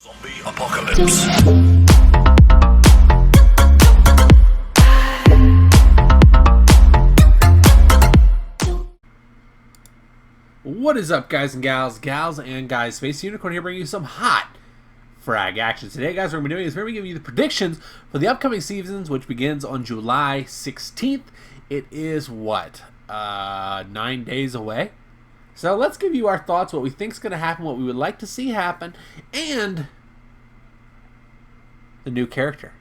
Zombie apocalypse. What is up, guys and gals and guys? Space Unicorn here, bringing you some hot frag action. Today, guys, what we're doing is we're going to be giving you the predictions for the upcoming seasons, which begins on July 16th. It is, 9 days away? So let's give you our thoughts, what we think is going to happen, what we would like to see happen, and the new character.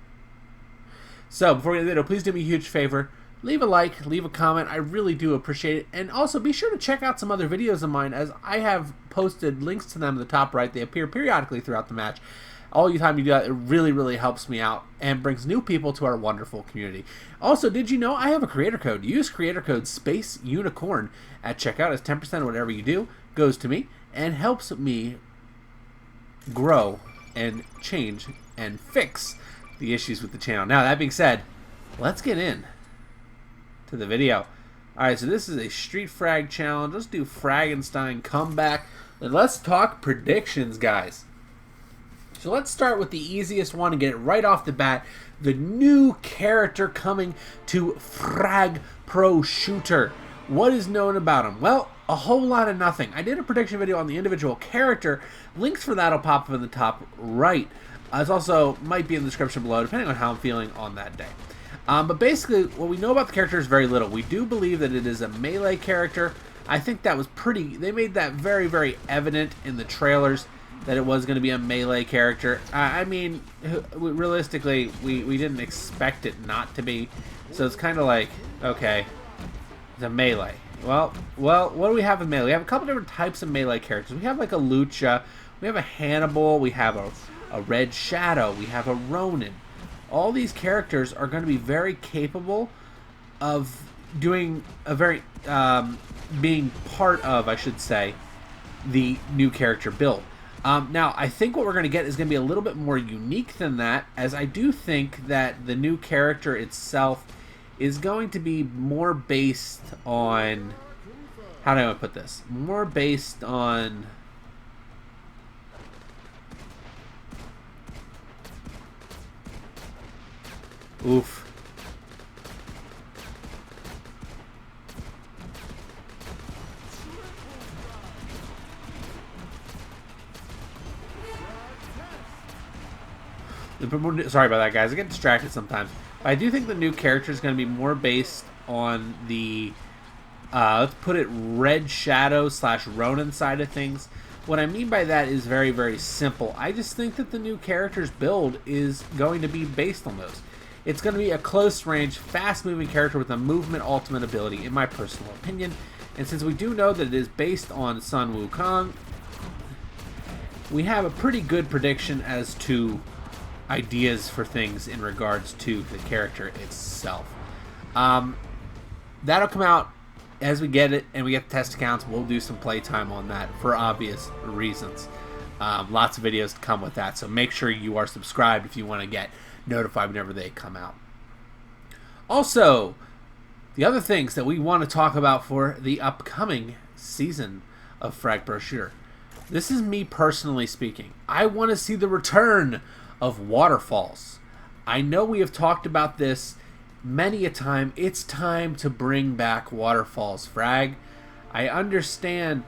So before we get into the video, please do me a huge favor. Leave a like, leave a comment. I really do appreciate it. And also be sure to check out some other videos of mine, as I have posted links to them in the top right. They appear periodically throughout the match. All the time you do that, it really, really helps me out and brings new people to our wonderful community. Also, did you know I have a creator code? Use creator code Space Unicorn at checkout, as 10% of whatever you do goes to me and helps me grow and change and fix the issues with the channel. Now, that being said, let's get in to the video. Alright, so this is a street frag challenge. Let's do Fragenstein comeback. And let's talk predictions, guys. So let's start with the easiest one and get it right off the bat. The new character coming to Frag Pro Shooter. What is known about him? Well, a whole lot of nothing. I did a prediction video on the individual character. Links for that will pop up in the top right. It also might be in the description below, depending on how I'm feeling on that day. But basically, what we know about the character is very little. We do believe that it is a melee character. I think that was pretty... They made that very, very evident in the trailers, that it was going to be a melee character. I mean, realistically, we didn't expect it not to be. So it's kind of like, okay, it's a melee. Well, what do we have in melee? We have a couple different types of melee characters. We have like a Lucha, we have a Hannibal, we have a Red Shadow, we have a Ronin. All these characters are going to be very capable of doing a very, being part of, I should say, the new character build. Now, I think what we're going to get is going to be a little bit more unique than that, as I do think that the new character itself is going to be more based on... How do I put this? More based on... Oof. Sorry about that, guys. I get distracted sometimes. But I do think the new character is going to be more based on the, let's put it, Red Shadow / Ronin side of things. What I mean by that is very, very simple. I just think that the new character's build is going to be based on those. It's going to be a close-range, fast-moving character with a movement ultimate ability, in my personal opinion. And since we do know that it is based on Sun Wukong, we have a pretty good prediction as to ideas for things in regards to the character itself. That'll come out as we get it and we get the test accounts. We'll do some playtime on that for obvious reasons. Lots of videos to come with that, so make sure you are subscribed if you want to get notified whenever they come out. Also, the other things that we want to talk about for the upcoming season of Frag Pro Shooter. This is me personally speaking. I want to see the return of waterfalls. I know we have talked about this many a time. It's time to bring back waterfalls, Frag. I understand.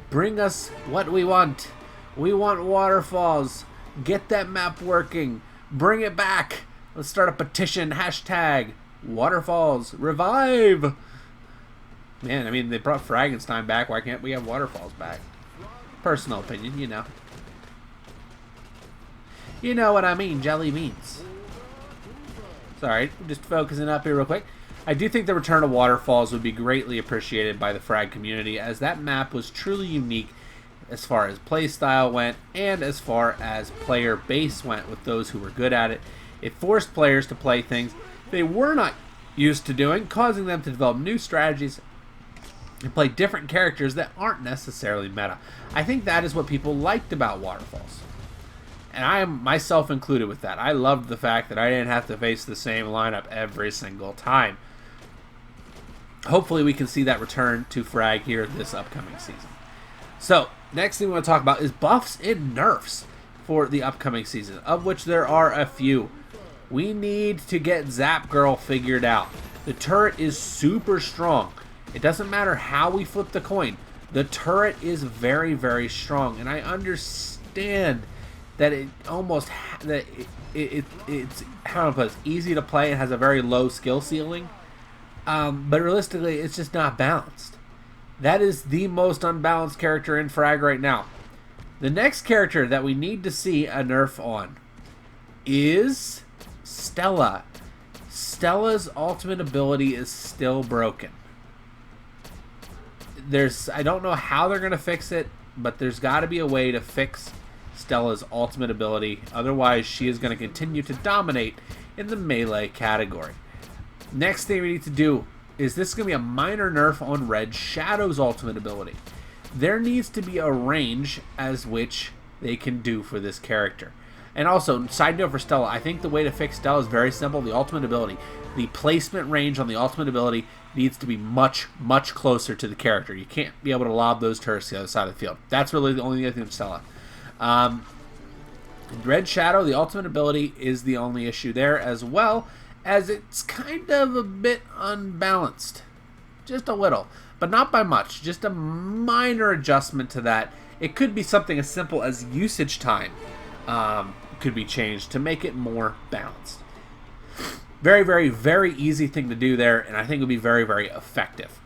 Bring us what we want. We want waterfalls. Get that map working. Bring it back. Let's start a petition. Hashtag waterfalls revive. Man, I mean, they brought Fragenstein back. Why can't we have waterfalls back? Personal opinion, you know. You know what I mean, jelly beans. Sorry, just focusing up here real quick. I do think the return of waterfalls would be greatly appreciated by the Frag community, as that map was truly unique as far as playstyle went and as far as player base went with those who were good at it. It forced players to play things they were not used to doing, causing them to develop new strategies and play different characters that aren't necessarily meta. I think that is what people liked about waterfalls. And I am myself included with that. I loved the fact that I didn't have to face the same lineup every single time. Hopefully we can see that return to Frag here this upcoming season. So, next thing we want to talk about is buffs and nerfs for the upcoming season, of which there are a few. We need to get Zap Girl figured out. The turret is super strong. It doesn't matter how we flip the coin. The turret is very, very strong, and I understand that it almost it's how to put it, easy to play. It has a very low skill ceiling, but realistically, it's just not balanced. That is the most unbalanced character in Frag right now. The next character that we need to see a nerf on is Stella. Stella's ultimate ability is still broken. I don't know how they're going to fix it, but there's got to be a way to fix Stella's ultimate ability. Otherwise, she is going to continue to dominate in the melee category. Next thing we need to do is this is going to be a minor nerf on Red Shadow's ultimate ability. There needs to be a range as which they can do for this character. And also, side note for Stella, I think the way to fix Stella is very simple. The ultimate ability, the placement range on the ultimate ability needs to be much, much closer to the character. You can't be able to lob those turrets to the other side of the field. That's really the only thing with Stella. Red Shadow, the ultimate ability is the only issue there, as well as it's kind of a bit unbalanced. Just a little, but not by much. Just a minor adjustment to that. It could be something as simple as usage time could be changed to make it more balanced. Very, very, very easy thing to do there, and I think it would be very, very effective.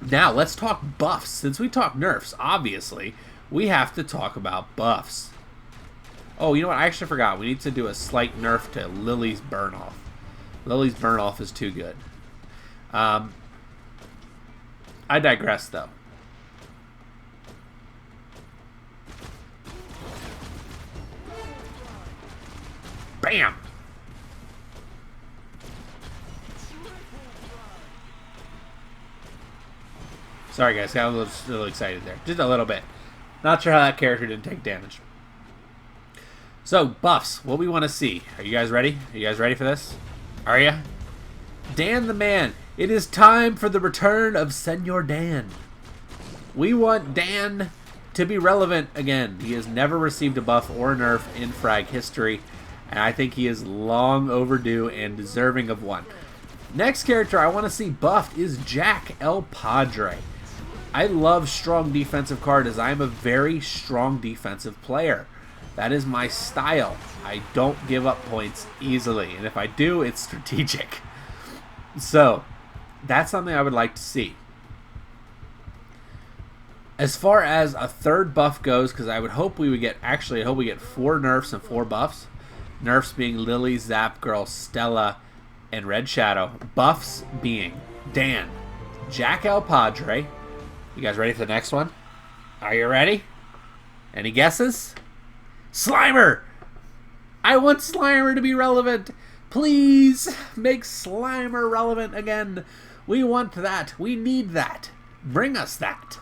Now, let's talk buffs. Since we talk nerfs, obviously, we have to talk about buffs. Oh, you know what? I actually forgot. We need to do a slight nerf to Lily's burn-off. Lily's burn-off is too good. I digress, though. Bam! Sorry, guys. Got a little excited there. Just a little bit. Not sure how that character didn't take damage. So, buffs. What we want to see. Are you guys ready? Are you guys ready for this? Are you? Dan the Man. It is time for the return of Senor Dan. We want Dan to be relevant again. He has never received a buff or a nerf in Frag history, and I think he is long overdue and deserving of one. Next character I want to see buffed is Jack El Padre. I love strong defensive cards as I am a very strong defensive player. That is my style. I don't give up points easily, and if I do, it's strategic. So, that's something I would like to see. As far as a third buff goes, because I would hope we would get, actually I hope we get 4 nerfs and 4 buffs. Nerfs being Lily, Zap Girl, Stella, and Red Shadow. Buffs being Dan, Jack El Padre. You guys ready for the next one? Are you ready? Any guesses? Slimer! I want Slimer to be relevant. Please make Slimer relevant again. We want that. We need that. Bring us that.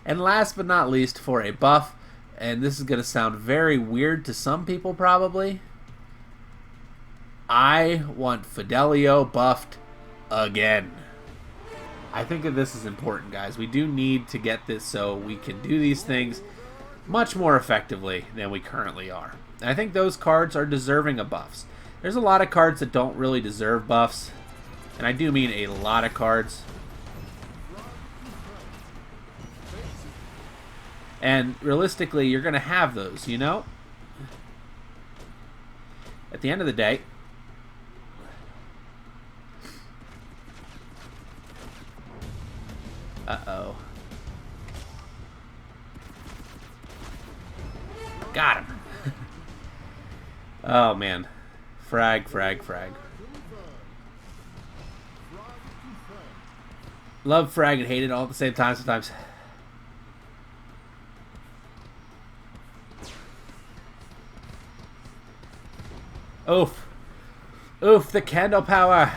And last but not least, for a buff, and this is going to sound very weird to some people probably, I want Fidelio buffed again. I think that this is important, guys. We do need to get this so we can do these things much more effectively than we currently are. And I think those cards are deserving of buffs. There's a lot of cards that don't really deserve buffs, and I do mean a lot of cards. And realistically, you're going to have those, you know? At the end of the day, uh-oh. Got him. Oh, man. Frag, frag, frag. Love frag and hate it all at the same time sometimes. Oof. Oof, the candle power.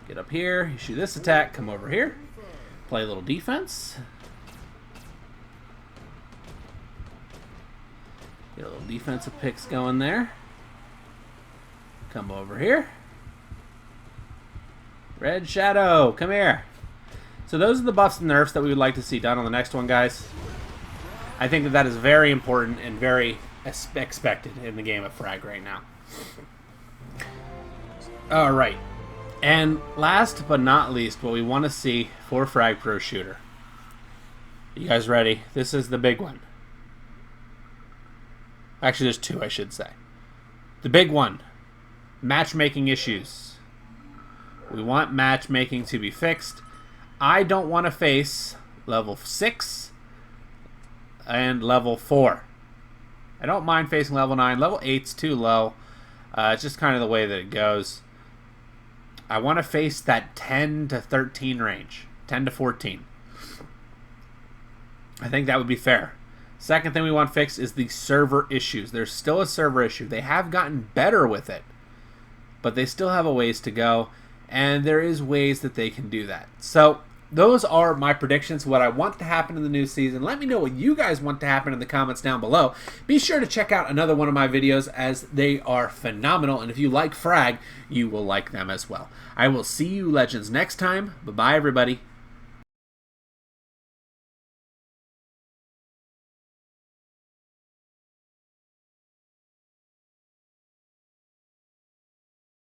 Get up here, you shoot this attack, come over here. Play a little defense. Get a little defensive picks going there. Come over here. Red Shadow, come here. So those are the buffs and nerfs that we would like to see done on the next one, guys. I think that that is very important and very expected in the game of Frag right now. Alright. And last but not least, what we want to see for Frag Pro Shooter. You guys ready? This is the big one. Actually, there's two, I should say. The big one. Matchmaking issues. We want matchmaking to be fixed. I don't want to face level 6 and level 4. I don't mind facing level 9. Level 8's too low. It's just kind of the way that it goes. I want to face that 10 to 13 range. 10 to 14. I think that would be fair. Second thing we want fixed is the server issues. There's still a server issue. They have gotten better with it, but they still have a ways to go, and there is ways that they can do that. So those are my predictions, what I want to happen in the new season. Let me know what you guys want to happen in the comments down below. Be sure to check out another one of my videos, as they are phenomenal, and if you like Frag, you will like them as well. I will see you legends next time. Bye-bye, everybody.